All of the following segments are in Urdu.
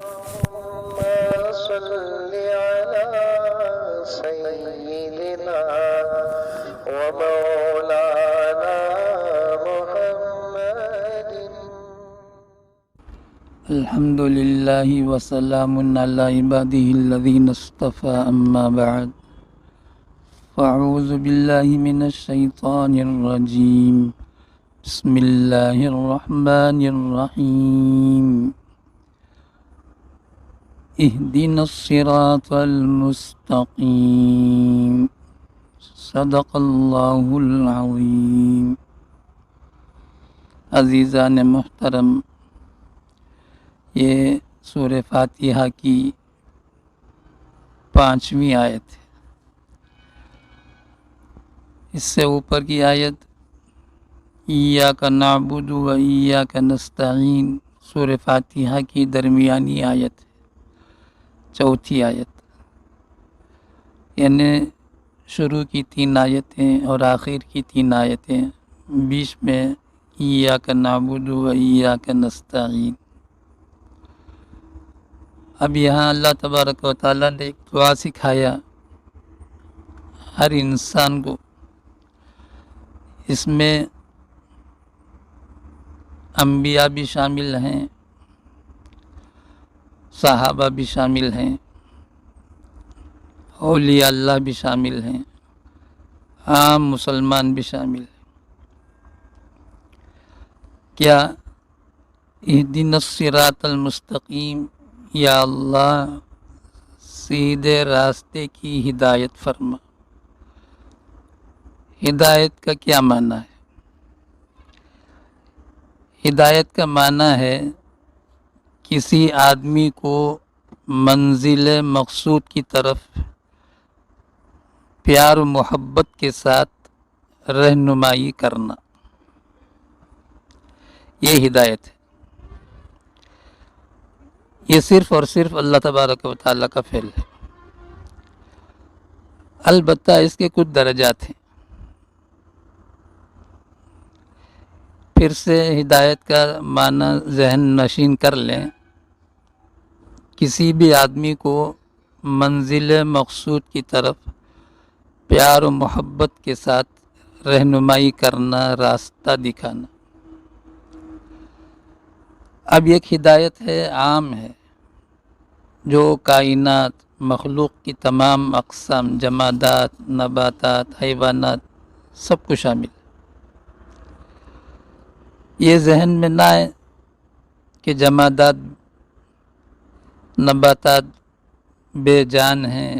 اللهم صل على سيدنا ومولانا محمد. الحمد لله وسلام على عباده الذين اصطفى أما بعد فأعوذ بالله من الشيطان الرجيم بسم الله الرحمن الرحيم اهدنا الصراط المستقيم صدق اللہ العظیم. عزیزان محترم، یہ سورہ فاتحہ کی 5ویں آیت ہے. اس سے اوپر کی آیت ایاک نعبد و ایاک نستعین سورہ فاتحہ کی درمیانی آیت ہے، چوتھی آیت. یعنی شروع کی 3 آیتیں اور آخر کی 3 آیتیں، بیچ میں ایاک نعبد و ایاک نستعین. اب یہاں اللہ تبارک و تعالیٰ نے ایک دعا سکھایا ہر انسان کو. اس میں انبیاء بھی شامل ہیں، صحابہ بھی شامل ہیں، اولیاء اللہ بھی شامل ہیں، عام مسلمان بھی شامل ہیں. کیا اہدنا الصراط المستقیم، یا اللہ سیدھے راستے کی ہدایت فرما. ہدایت کا کیا معنی ہے؟ ہدایت کا معنی ہے کسی آدمی کو منزل مقصود کی طرف پیار و محبت کے ساتھ رہنمائی کرنا، یہ ہدایت ہے. یہ صرف اور صرف اللہ تبارک و تعالیٰ کا فعل ہے. البتہ اس کے کچھ درجات ہیں. پھر سے ہدایت کا معنی ذہن نشین کر لیں. کسی بھی آدمی کو منزل مقصود کی طرف پیار و محبت کے ساتھ رہنمائی کرنا، راستہ دکھانا. اب ایک ہدایت ہے، عام ہے، جو کائنات، مخلوق کی تمام اقسام، جمادات، نباتات، حیوانات، سب کو شامل. یہ ذہن میں نہ آئے کہ جمادات، نباتات بے جان ہیں،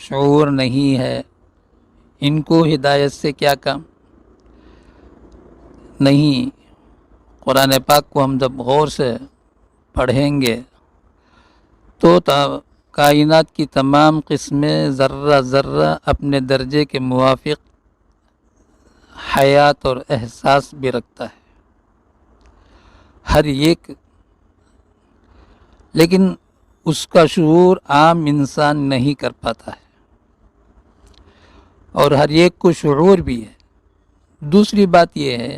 شعور نہیں ہے، ان کو ہدایت سے کیا کام. نہیں، قرآن پاک کو ہم جب غور سے پڑھیں گے تو کائنات کی تمام قسمیں ذرہ ذرہ اپنے درجے کے موافق حیات اور احساس بھی رکھتا ہے، ہر ایک. لیکن اس کا شعور عام انسان نہیں کر پاتا ہے، اور ہر ایک کو شعور بھی ہے. دوسری بات یہ ہے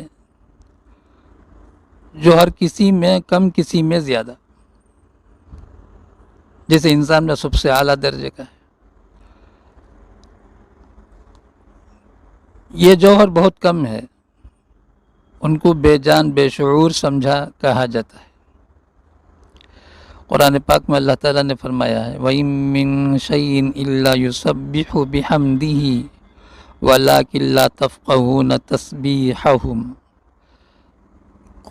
جو ہر کسی میں کم، کسی میں زیادہ. جیسے انسان میں سب سے اعلیٰ درجے کا ہے، یہ جوہر بہت کم ہے، ان کو بے جان، بے شعور سمجھا کہا جاتا ہے. قرآن پاک میں اللہ تعالیٰ نے فرمایا ہے وَإِن مِّن شَيْءٍ إِلَّا يُسَبِّحُ بِحَمْدِهِ وَلَٰكِن لَّا تَفْقَهُونَ تَسْبِيحَهُمْ.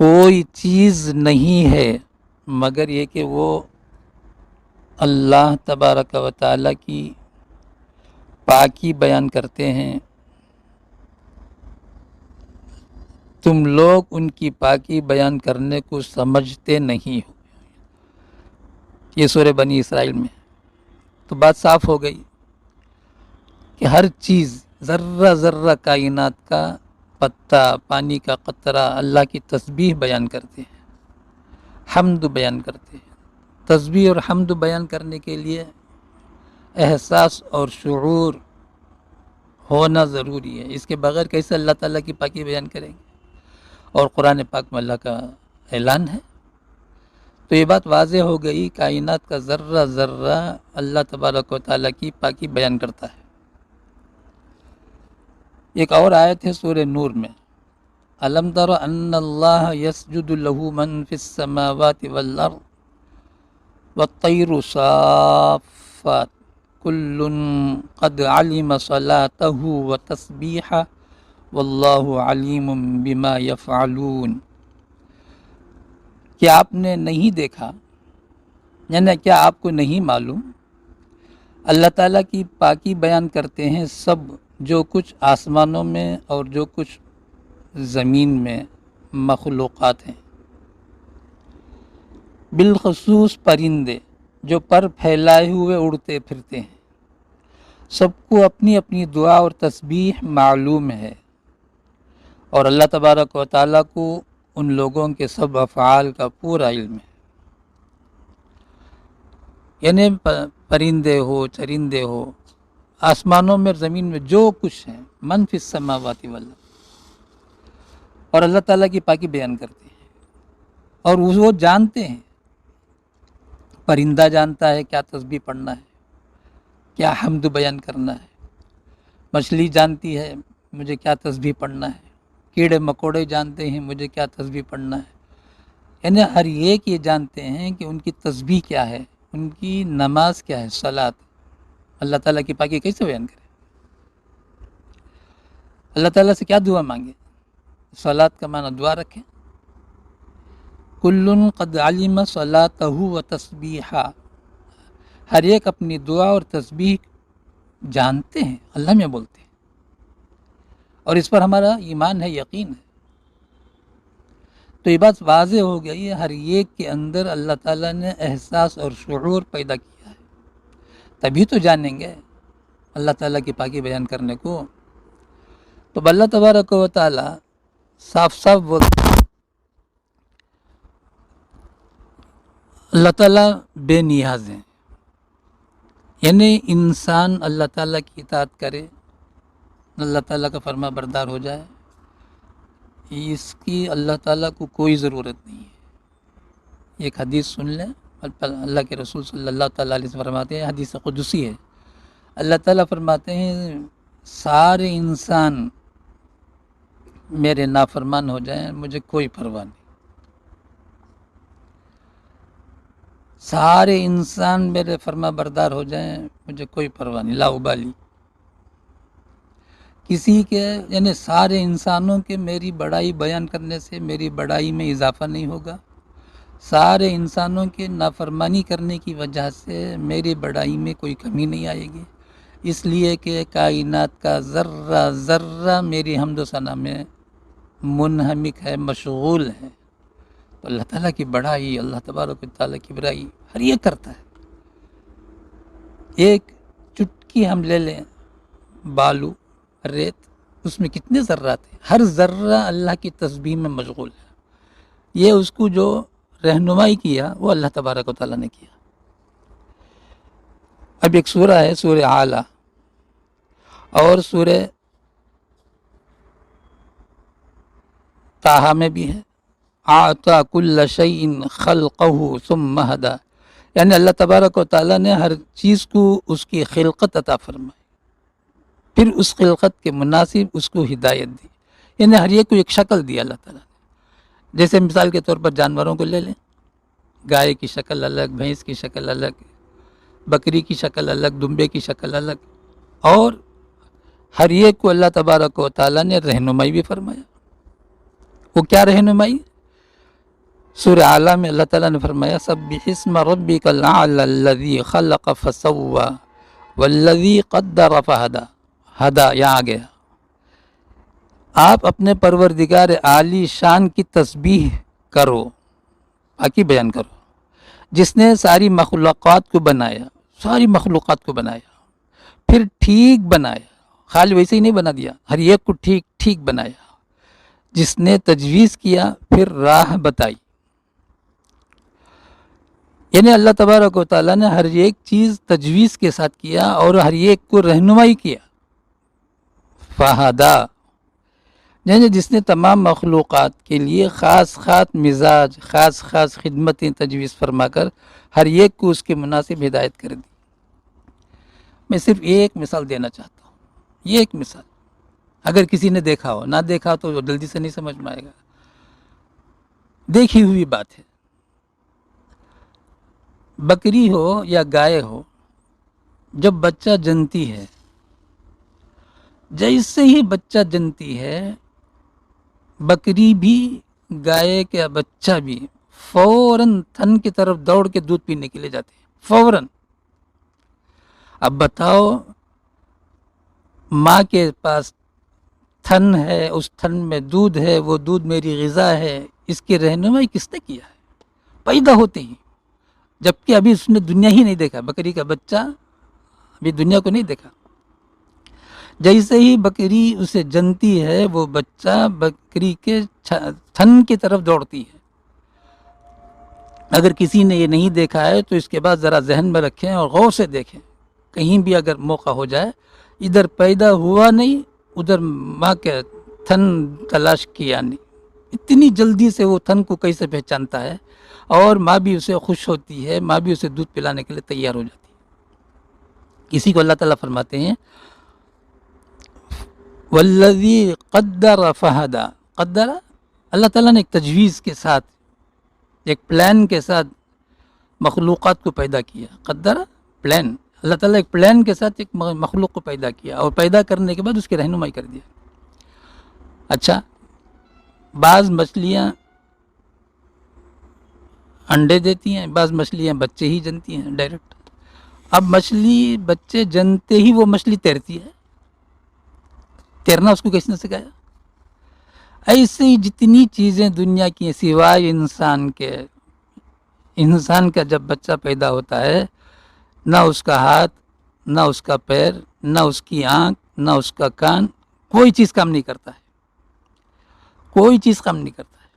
کوئی چیز نہیں ہے مگر یہ کہ وہ اللہ تبارک و تعالیٰ کی پاکی بیان کرتے ہیں، تم لوگ ان کی پاکی بیان کرنے کو سمجھتے نہیں ہو. یہ سورہ بنی اسرائیل میں. تو بات صاف ہو گئی کہ ہر چیز، ذرہ ذرہ کائنات کا پتا، پانی کا قطرہ اللہ کی تسبیح بیان کرتے ہیں، حمد بیان کرتے ہیں. تسبیح اور حمد بیان کرنے کے لیے احساس اور شعور ہونا ضروری ہے. اس کے بغیر کیسے اللہ تعالیٰ کی پاکی بیان کریں گے؟ اور قرآن پاک میں اللہ کا اعلان ہے تو یہ بات واضح ہو گئی، کائنات کا ذرہ ذرہ اللہ تبارک و تعالیٰ کی پاکی بیان کرتا ہے۔ ایک اور آیت ہے سورہ نور میں، الم تر ان اللہ یسجد له من فی السماوات والارض والطیر صافات کل قد علم صلاته وتسبیحہ واللہ علیم بما یفعلون۔ کیا آپ نے نہیں دیکھا، یعنی کیا آپ کو نہیں معلوم، اللہ تعالیٰ کی پاکی بیان کرتے ہیں سب، جو کچھ آسمانوں میں اور جو کچھ زمین میں مخلوقات ہیں، بالخصوص پرندے جو پر پھیلائے ہوئے اڑتے پھرتے ہیں، سب کو اپنی اپنی دعا اور تسبیح معلوم ہے، اور اللہ تبارک و تعالیٰ کو ان لوگوں کے سب افعال کا پورا علم ہے۔ یعنی پرندے ہو، چرندے ہو، آسمانوں میں زمین میں جو کچھ ہے، من فی السماوات والارض، اور اللہ تعالیٰ کی پاکی بیان کرتے ہیں، اور وہ جانتے ہیں، پرندہ جانتا ہے کیا تسبیح پڑھنا ہے، کیا حمد بیان کرنا ہے، مچھلی جانتی ہے مجھے کیا تسبیح پڑھنا ہے، کیڑے مکوڑے جانتے ہیں مجھے کیا تسبیح پڑھنا ہے، یعنی ہر ایک یہ جانتے ہیں کہ ان کی تسبیح کیا ہے، ان کی نماز کیا ہے، صلاۃ۔ اللہ تعالیٰ کی پاکی کیسے بیان کرے؟ اللہ تعالیٰ سے کیا دعا مانگے؟ صلاۃ کا معنی دعا رکھیں، کل قد علم صلاته و تسبیحہ، ہر ایک اپنی دعا اور تسبیح جانتے ہیں، اللہ میں بولتے ہیں، اور اس پر ہمارا ایمان ہے، یقین ہے۔ تو یہ بات واضح ہو گئی ہے، ہر ایک کے اندر اللہ تعالیٰ نے احساس اور شعور پیدا کیا ہے، تبھی تو جانیں گے اللہ تعالیٰ کی پاکی بیان کرنے کو۔ تو اللہ تبارک و تعالیٰ صاف صاف بولتے ہیں، اللہ تعالیٰ بے نیاز ہیں، یعنی انسان اللہ تعالیٰ کی اطاعت کرے، اللہ تعالیٰ کا فرما بردار ہو جائے، اس کی اللہ تعالیٰ کو کوئی ضرورت نہیں ہے۔ ایک حدیث سن لیں، اللہ کے رسول صلی اللہ تعالیٰ علیہ وسلم فرماتے ہیں، حدیث قدسی ہے، اللہ تعالیٰ فرماتے ہیں سارے انسان میرے نافرمان ہو جائیں مجھے کوئی پرواہ نہیں، سارے انسان میرے فرما بردار ہو جائیں مجھے کوئی پرواہ نہیں، لا ابالی۔ کسی کے، یعنی سارے انسانوں کے میری بڑائی بیان کرنے سے میری بڑائی میں اضافہ نہیں ہوگا، سارے انسانوں کے نافرمانی کرنے کی وجہ سے میری بڑائی میں کوئی کمی نہیں آئے گی، اس لیے کہ کائنات کا ذرہ ذرہ میری حمد و ثنا میں منہمک ہے، مشغول ہے۔ تو اللہ تعالیٰ کی بڑائی، اللہ تبارک و تعالیٰ کی بڑائی ہر ایک کرتا ہے۔ ایک چٹکی ہم لے لیں بالو، ریت، اس میں کتنے ذرات ہیں، ہر ذرہ اللہ کی تسبیح میں مشغول ہے، یہ اس کو جو رہنمائی کیا وہ اللہ تبارک و تعالیٰ نے کیا۔ اب ایک سورہ ہے سورہ اعلیٰ، اور سورہ طٰہٰ میں بھی ہے، اعطیٰ کل شیء خلقہ ثم ہدیٰ، یعنی اللہ تبارک و تعالیٰ نے ہر چیز کو اس کی خلقت عطا فرمائی، پھر اس خلقت کے مناسب اس کو ہدایت دی، یعنی ہر ایک کو ایک شکل دی اللہ تعالیٰ نے۔ جیسے مثال کے طور پر جانوروں کو لے لیں، گائے کی شکل الگ، بھینس کی شکل الگ، بکری کی شکل الگ، دمبے کی شکل الگ، اور ہر ایک کو اللہ تبارک و تعالیٰ نے رہنمائی بھی فرمایا۔ وہ کیا رہنمائی؟ سورہ اعلیٰ میں اللہ تعالیٰ نے فرمایا سبح اسم ربک الاعلی الذی خلق فسوی والذی قدر فہدی، ہدا یہاں آ گیا، آپ اپنے پروردگار عالی شان کی تسبیح کرو، پاکی بیان کرو، جس نے ساری مخلوقات کو بنایا، ساری مخلوقات کو بنایا، پھر ٹھیک بنایا، خالی ویسے ہی نہیں بنا دیا، ہر ایک کو ٹھیک ٹھیک بنایا، جس نے تجویز کیا پھر راہ بتائی، یعنی اللہ تبارک و تعالیٰ نے ہر ایک چیز تجویز کے ساتھ کیا اور ہر ایک کو رہنمائی کیا، فہدا، یعنی جس نے تمام مخلوقات کے لیے خاص خاص مزاج، خاص خاص خدمتیں تجویز فرما کر ہر ایک کو اس کے مناسب ہدایت کر دی۔ میں صرف ایک مثال دینا چاہتا ہوں، یہ ایک مثال، اگر کسی نے دیکھا ہو، نہ دیکھا تو جلدی سے نہیں سمجھ میں آئے گا، دیکھی ہوئی بات ہے۔ بکری ہو یا گائے ہو، جب بچہ جنتی ہے، جیسے ہی بچہ جنتی ہے، بکری بھی، گائے کا بچہ بھی فوراً تھن کی طرف دوڑ کے دودھ پینے کے لیے جاتے ہیں، فوراً۔ اب بتاؤ، ماں کے پاس تھن ہے، اس تھن میں دودھ ہے، وہ دودھ میری غذا ہے، اس کی رہنمائی کس نے کیا ہے؟ پیدا ہوتے ہی، جبکہ ابھی اس نے دنیا ہی نہیں دیکھا، بکری کا بچہ ابھی دنیا کو نہیں دیکھا۔ جیسے ہی بکری اسے جنتی ہے، وہ بچہ بکری کے تھن کی طرف دوڑتی ہے۔ اگر کسی نے یہ نہیں دیکھا ہے تو اس کے بعد ذرا ذہن میں رکھیں اور غور سے دیکھیں، کہیں بھی اگر موقع ہو جائے، ادھر پیدا ہوا نہیں، ادھر ماں کے تھن تلاش کیا نہیں، اتنی جلدی سے وہ تھن کو کیسے پہچانتا ہے، اور ماں بھی اسے خوش ہوتی ہے، ماں بھی اسے دودھ پلانے کے لیے تیار ہو جاتی ہے۔ اسی کو اللہ تعالیٰ فرماتے ہیں والذی قدر فہدی، قدر، اللہ تعالیٰ نے ایک تجویز کے ساتھ، ایک پلان کے ساتھ مخلوقات کو پیدا کیا۔ قدر، پلان، اللہ تعالیٰ ایک پلان کے ساتھ ایک مخلوق کو پیدا کیا، اور پیدا کرنے کے بعد اس کی رہنمائی کر دیا۔ اچھا، بعض مچھلیاں انڈے دیتی ہیں، بعض مچھلیاں بچے ہی جنتی ہیں ڈائریکٹ۔ اب مچھلی بچے جنتے ہی وہ مچھلی تیرتی ہے، تیرنا اس کو کس نے سکھایا؟ ایسے ہی جتنی چیزیں دنیا کی سوائے انسان کے، انسان کا جب بچہ پیدا ہوتا ہے، نہ اس کا ہاتھ، نہ اس کا پیر، نہ اس کی آنکھ، نہ اس کا کان، کوئی چیز کام نہیں کرتا ہے، کوئی چیز کام نہیں کرتا ہے،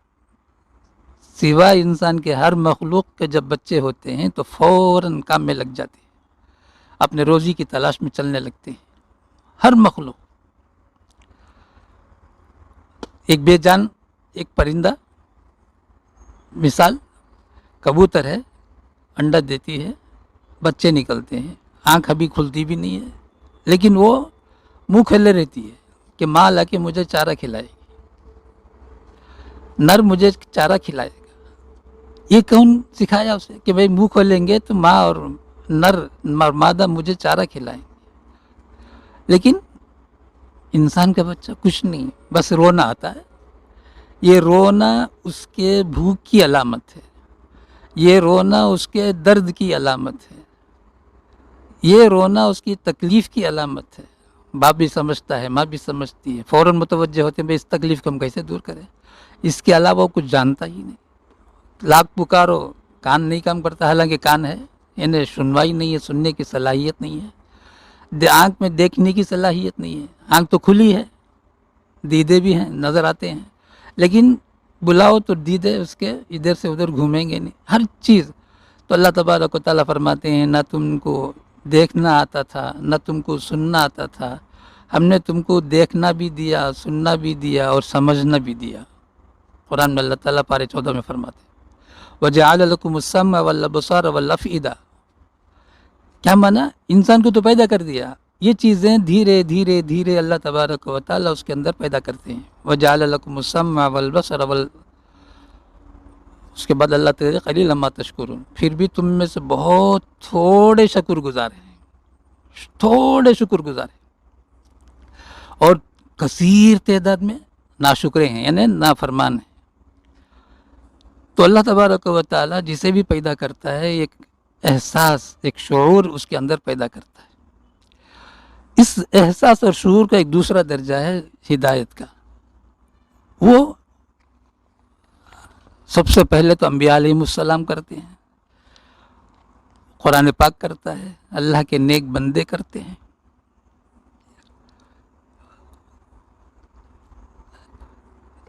سوائے انسان کے ہر مخلوق کے جب بچے ہوتے ہیں تو فوراً کام میں لگ جاتے ہیں، اپنے روزی کی تلاش میں چلنے لگتے ہیں، ہر مخلوق۔ ایک بے جان، ایک پرندہ، مثال کبوتر ہے، انڈا دیتی ہے، بچے نکلتے ہیں، آنکھ ابھی کھلتی بھی نہیں ہے، لیکن وہ منہ کھلے رہتی ہے کہ ماں لا کے مجھے چارہ کھلائے گی، نر مجھے چارہ کھلائے گا۔ یہ کون سکھایا اسے کہ بھئی منہ کھولیں گے تو ماں اور نر اور مادہ مجھے چارہ کھلائیں گے؟ لیکن انسان کا بچہ کچھ نہیں، بس رونا آتا ہے۔ یہ رونا اس کے بھوک کی علامت ہے، یہ رونا اس کے درد کی علامت ہے، یہ رونا اس کی تکلیف کی علامت ہے۔ باپ بھی سمجھتا ہے، ماں بھی سمجھتی ہے، فوراً متوجہ ہوتے ہیں بھئی اس تکلیف کو ہم کیسے دور کریں۔ اس کے علاوہ وہ کچھ جانتا ہی نہیں، لاکھ پکارو کان نہیں کام کرتا، حالانکہ کان ہے، انہیں سنوائی نہیں ہے، سننے کی صلاحیت نہیں ہے، آنکھ میں دیکھنے کی صلاحیت نہیں ہے، آنکھ تو کھلی ہے، دیدے بھی ہیں، نظر آتے ہیں، لیکن بلاؤ تو دیدے اس کے ادھر سے ادھر گھومیں گے نہیں، ہر چیز۔ تو اللہ تبارک و تعالیٰ فرماتے ہیں، نہ تم کو دیکھنا آتا تھا، نہ تم کو سننا آتا تھا، ہم نے تم کو دیکھنا بھی دیا، سننا بھی دیا اور سمجھنا بھی دیا۔ قرآن میں اللہ تعالیٰ پارے 14 میں فرماتے ہیں وَجَعَلَ لَكُمُ السَّمْعَ وَالْأَبْصَارَ وَالْأَفْئِدَةَ، کیا مانا؟ انسان کو تو پیدا کر دیا، یہ چیزیں دھیرے دھیرے دھیرے اللہ تبارک و تعالیٰ اس کے اندر پیدا کرتے ہیں۔ وَجَعَلَ لَكُمُ السَّمْعَ وَالْبَصَرَ اس کے بعد اللہ تعالیٰ قَلِيلًا مَا تَشْكُرُونَ، پھر بھی تم میں سے بہت تھوڑے شکر گزار ہیں، تھوڑے شکر گزار ہیں، اور کثیر تعداد میں ناشکرے ہیں، یعنی نافرمان ہیں۔ تو اللہ تبارک و تعالیٰ جسے بھی پیدا کرتا ہے ایک احساس، ایک شعور اس کے اندر پیدا کرتا ہے۔ اس احساس اور شعور کا ایک دوسرا درجہ ہے ہدایت کا۔ وہ سب سے پہلے تو انبیاء علیہ السلام کرتے ہیں، قرآن پاک کرتا ہے، اللہ کے نیک بندے کرتے ہیں۔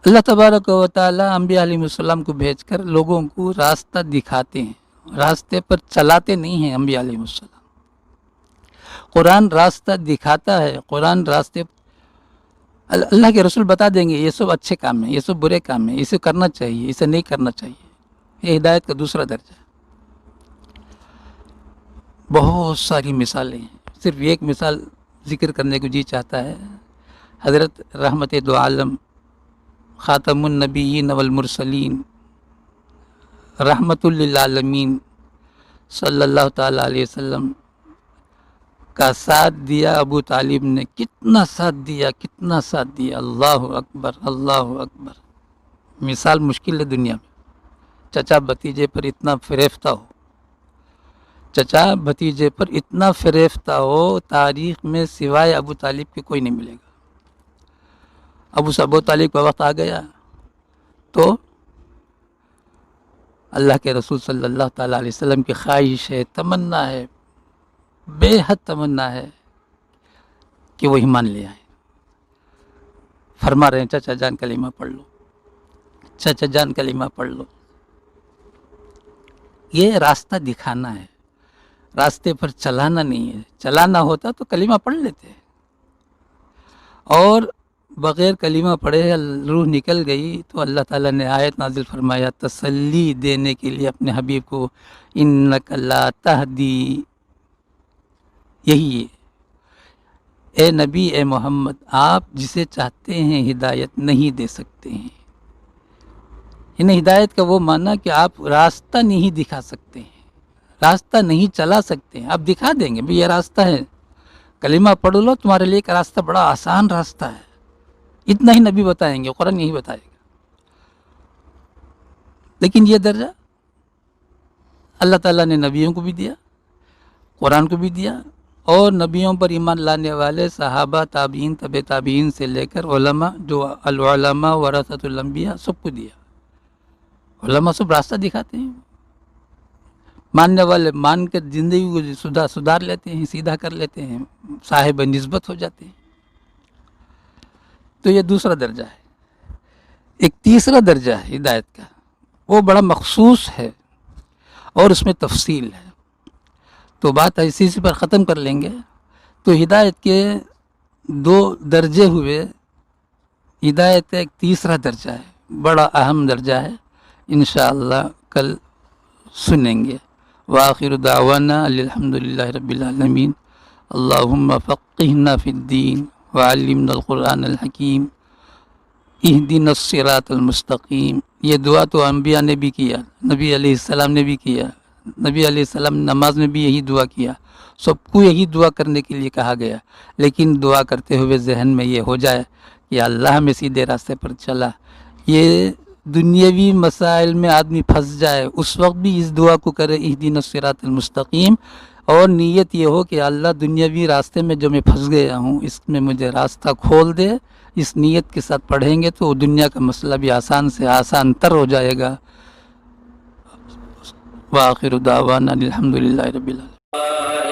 اللہ تبارک و تعالیٰ انبیاء علیہ السلام کو بھیج کر لوگوں کو راستہ دکھاتے ہیں، راستے پر چلاتے نہیں ہیں۔ انبیاء علیہ السلام، قرآن راستہ دکھاتا ہے، قرآن راستے اللہ کے رسول بتا دیں گے یہ سب اچھے کام ہیں، یہ سب برے کام ہیں، اسے کرنا چاہیے، اسے نہیں کرنا چاہیے. یہ ہدایت کا دوسرا درجہ ہے. بہت ساری مثالیں ہیں، صرف ایک مثال ذکر کرنے کو جی چاہتا ہے. حضرت رحمت دو عالم خاتم النبیین والمرسلین رحمت للعالمین صلی اللہ تعالیٰ علیہ وسلم کا ساتھ دیا ابو طالب نے. کتنا ساتھ دیا، کتنا ساتھ دیا. اللہ اکبر، اللہ اکبر. مثال مشکل ہے دنیا میں. چچا بھتیجے پر اتنا فریفتہ ہو، چچا بھتیجے پر اتنا فریفتہ ہو، تاریخ میں سوائے ابو طالب کے کوئی نہیں ملے گا. ابو طالب کا وقت آ گیا تو اللہ کے رسول صلی اللہ تعالیٰ علیہ وسلم کی خواہش ہے، تمنا ہے، بے حد تمنا ہے کہ وہ ایمان لے آئے. فرما رہے ہیں چچا جان کلمہ پڑھ لو، چچا جان کلمہ پڑھ لو. یہ راستہ دکھانا ہے، راستے پر چلانا نہیں ہے. چلانا ہوتا تو کلمہ پڑھ لیتے، اور بغیر کلمہ پڑھے روح نکل گئی تو اللہ تعالیٰ نے آیت نازل فرمایا تسلی دینے کے لیے اپنے حبیب کو، انک لا تہدی. یہی ہے اے نبی، اے محمد، آپ جسے چاہتے ہیں ہدایت نہیں دے سکتے ہیں. انہیں ہدایت کا وہ معنی کہ آپ راستہ نہیں دکھا سکتے ہیں، راستہ نہیں چلا سکتے ہیں. آپ دکھا دیں گے بھی یہ راستہ ہے، کلمہ پڑھ لو، تمہارے لیے ایک راستہ بڑا آسان راستہ ہے. اتنا ہی نبی بتائیں گے، قرآن یہی بتائے گا. لیکن یہ درجہ اللہ تعالیٰ نے نبیوں کو بھی دیا، قرآن کو بھی دیا، اور نبیوں پر ایمان لانے والے صحابہ، تابعین، تبع تابعین سے لے کر علماء، جو العلماء ورثۃ الانبیاء، سب کو دیا. علماء سب راستہ دکھاتے ہیں. ماننے والے مان کر زندگی کو سدھار لیتے ہیں، سیدھا کر لیتے ہیں، صاحب نسبت ہو جاتے ہیں. تو یہ دوسرا درجہ ہے. ایک تیسرا درجہ ہے ہدایت کا، وہ بڑا مخصوص ہے اور اس میں تفصیل ہے. تو بات اسی پر ختم کر لیں گے. تو ہدایت کے دو درجے ہوئے، ہدایت کا ایک تیسرا درجہ ہے، بڑا اہم درجہ ہے. انشاءاللہ کل سنیں گے. وآخر دعوانا الحمدللہ رب العالمین. اللہم فقہنا فی الدین وعلمنا القرآن الحکیم اہدنا الصراط المستقیم. یہ دعا تو انبیاء نے بھی کیا، نبی علیہ السلام نے بھی کیا. نبی علیہ السلام نماز میں بھی یہی دعا کیا. سب کو یہی دعا کرنے کے لیے کہا گیا. لیکن دعا کرتے ہوئے ذہن میں یہ ہو جائے کہ اللہ میں سیدھے راستے پر چلا. یہ دنیاوی مسائل میں آدمی پھنس جائے اس وقت بھی اس دعا کو کرے، اہدنا الصراط المستقیم، اور نیت یہ ہو کہ اللہ دنیاوی راستے میں جو میں پھنس گیا ہوں اس میں مجھے راستہ کھول دے. اس نیت کے ساتھ پڑھیں گے تو دنیا کا مسئلہ بھی آسان سے آسان تر ہو جائے گا. وآخر دعوانا الحمدللہ رب العالمین.